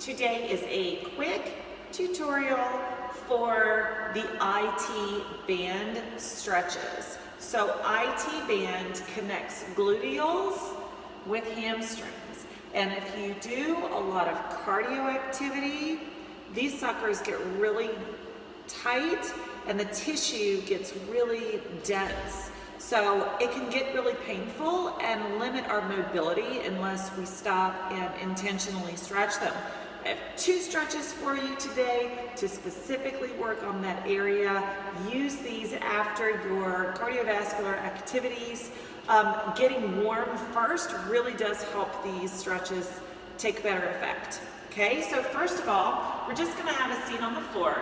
Today is a quick tutorial for the IT band stretches. So IT band connects gluteals with hamstrings. And if you do a lot of cardio activity, these suckers get really tight and the tissue gets really dense. So it can get really painful and limit our mobility unless we stop and intentionally stretch them. I have 2 stretches for you today to specifically work on that area. Use these after your cardiovascular activities. Getting warm first really does help these stretches take better effect. Okay, so first of all, we're just gonna have a seat on the floor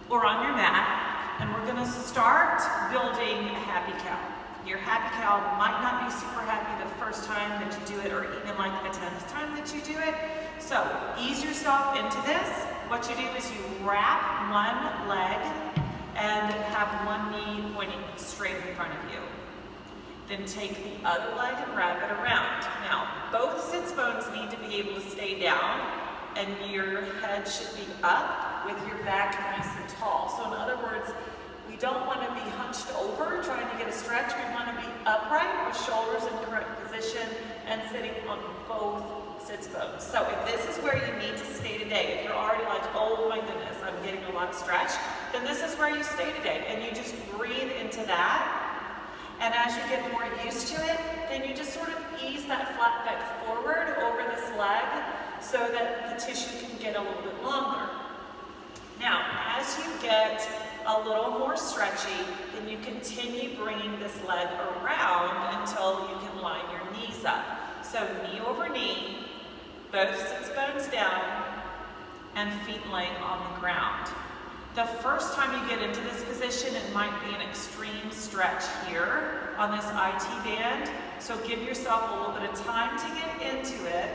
or on your mat, and we're gonna start building a happy cow. Your happy cow might not be super happy the first time that you do it, or even like the 10th time that you do it. So ease yourself into this. What you do is you wrap one leg and have one knee pointing straight in front of you. Then take the other leg and wrap it around. Now, both sits bones need to be able to stay down, and your head should be up with your back nice and tall. So in other words, we don't want to be hunched over trying to get a stretch. We want to be upright with shoulders in the correct position and sitting on both sits bones. So if this is where you need to stay today, if you're already like, oh my goodness, I'm getting a lot of stretch, then this is where you stay today. And you just breathe into that. And as you get more used to it, then you just sort of ease that flat back forward over this leg so that the tissue can get a little bit longer. Now, as you get a little more stretchy, then you continue bringing this leg around until you can line your knees up. So knee over knee, both sits bones down, and feet laying on the ground. The first time you get into this position, it might be an extreme stretch here on this IT band. So give yourself a little bit of time to get into it,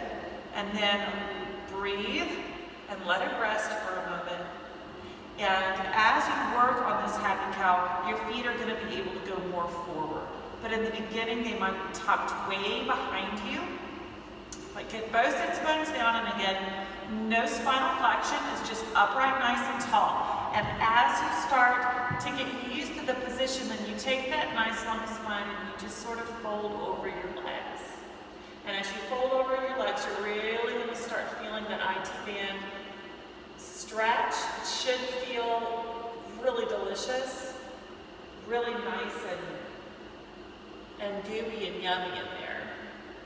and then breathe and let it rest for a moment. And as you work on this happy cow, your feet are going to be able to go more forward. But in the beginning, they might be tucked way behind you. Like get both sits bones down, and again, no spinal flexion, it's just upright, nice and tall. And as you start to get used to the position, then you take that nice long spine and you just sort of fold over your legs. And as you fold over your legs, you're really going to start feeling that IT band stretch. It should feel really delicious, really nice and gooey and yummy in there.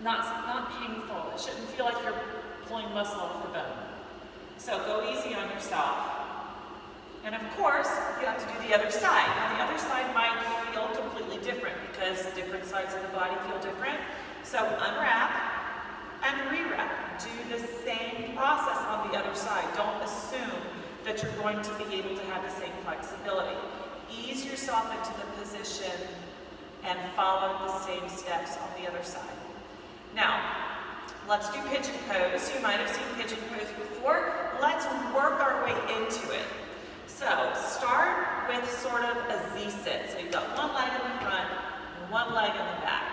Not painful. It shouldn't feel like you're pulling muscle off the bone. So go easy on yourself. And of course, you have to do the other side. Now the other side might feel completely different because different sides of the body feel different. So unwrap and rewrap. Do the same process on the other side. Don't assume that you're going to be able to have the same flexibility. Ease yourself into the position and follow the same steps on the other side. Now, let's do pigeon pose. You might have seen pigeon pose before. Let's work our way into it. So start with sort of a Z-sit. So you've got one leg in the front and one leg in the back.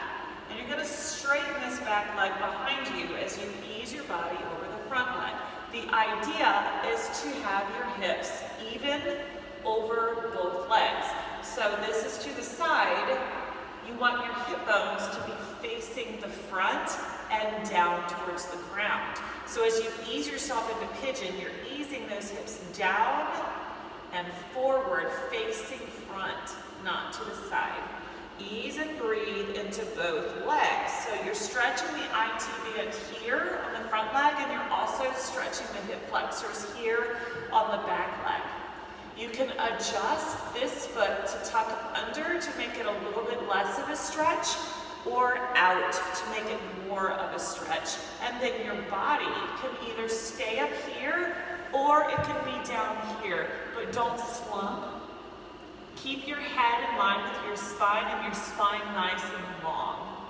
And you're going to straighten this back leg behind you as you ease your body over the front leg. The idea is to have your hips even over both legs. So this is to the side. You want your hip bones to be facing the front and down towards the ground. So as you ease yourself into pigeon, you're easing those hips down and forward, facing front, not to the side. Ease and breathe into both legs. So you're stretching the IT band here on the front leg, and you're also stretching the hip flexors here on the back leg. You can adjust this foot to tuck under to make it a little bit less of a stretch, or out to make it more of a stretch. And then your body can either stay up here or it can be down here, but don't slump. Keep your head in line with your spine and your spine nice and long.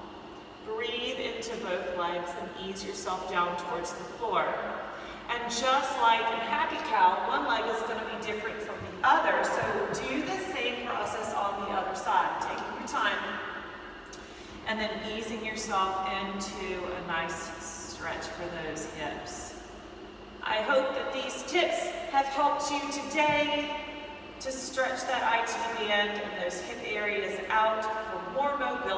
Breathe into both legs and ease yourself down towards the floor. And just like in happy cow, one leg is going to be different from the other, so do the same process on the other side, taking your time and then easing yourself into a nice stretch for those hips. I hope that these tips have helped you today to stretch that IT band and those hip areas out for more mobility.